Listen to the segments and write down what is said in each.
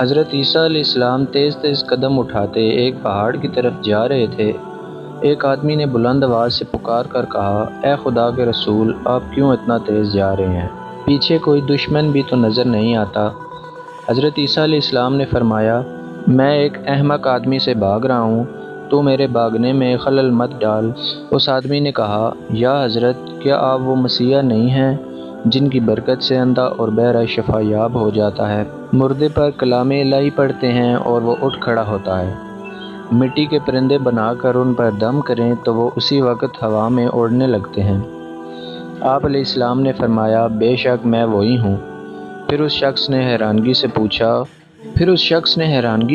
حضرت عیسیٰ علیہ السلام تیز تیز قدم اٹھاتے ایک پہاڑ کی طرف جا رہے تھے۔ ایک آدمی نے بلند آواز سے پکار کر کہا، اے خدا کے رسول، آپ کیوں اتنا تیز جا رہے ہیں؟ پیچھے کوئی دشمن بھی تو نظر نہیں آتا؟ حضرت عیسیٰ علیہ السلام نے فرمایا، میں ایک احمق آدمی سے بھاگ رہا ہوں، تو میرے بھاگنے میں خلل مت ڈال۔ اس آدمی نے کہا، یا حضرت، کیا آپ وہ مسیح نہیں ہیں جن کی برکت سے اندھا اور بہرا شفا یاب ہو جاتا ہے، مردے پر کلام الہی پڑھتے ہیں اور وہ اٹھ کھڑا ہوتا ہے، مٹی کے پرندے بنا کر ان پر دم کریں تو وہ اسی وقت ہوا میں اڑنے لگتے ہیں؟ آپ علیہ السلام نے فرمایا، بے شک میں وہی ہوں۔ پھر اس شخص نے حیرانگی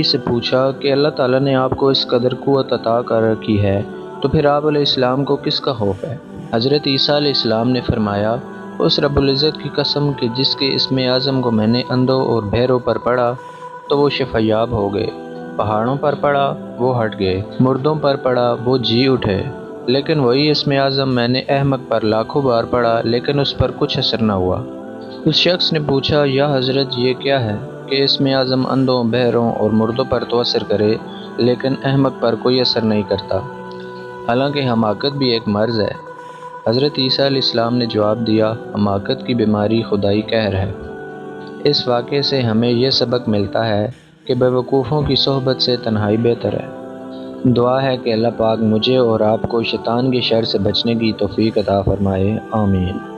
سے پوچھا کہ اللہ تعالیٰ نے آپ کو اس قدر قوت عطا کر رکھی ہے، تو پھر آپ علیہ السلام کو کس کا خوف ہے؟ حضرت عیسیٰ علیہ السلام نے فرمایا، اس رب العزت کی قسم کہ جس کے اسم اعظم کو میں نے اندھوں اور بہروں پر پڑھا تو وہ شفا یاب ہو گئے، پہاڑوں پر پڑھا وہ ہٹ گئے، مردوں پر پڑھا وہ جی اٹھے، لیکن وہی اسم اعظم میں نے احمق پر لاکھوں بار پڑھا لیکن اس پر کچھ اثر نہ ہوا۔ اس شخص نے پوچھا، یا حضرت، یہ کیا ہے کہ اسم اعظم اندھوں، بہروں اور مردوں پر تو اثر کرے لیکن احمق پر کوئی اثر نہیں کرتا؟ حالانکہ حماقت بھی ایک مرض ہے۔ حضرت عیسیٰ علیہ السلام نے جواب دیا، حماقت کی بیماری خدائی قہر ہے۔ اس واقعے سے ہمیں یہ سبق ملتا ہے کہ بیوقوفوں کی صحبت سے تنہائی بہتر ہے۔ دعا ہے کہ اللہ پاک مجھے اور آپ کو شیطان کی شر سے بچنے کی توفیق عطا فرمائے، آمین۔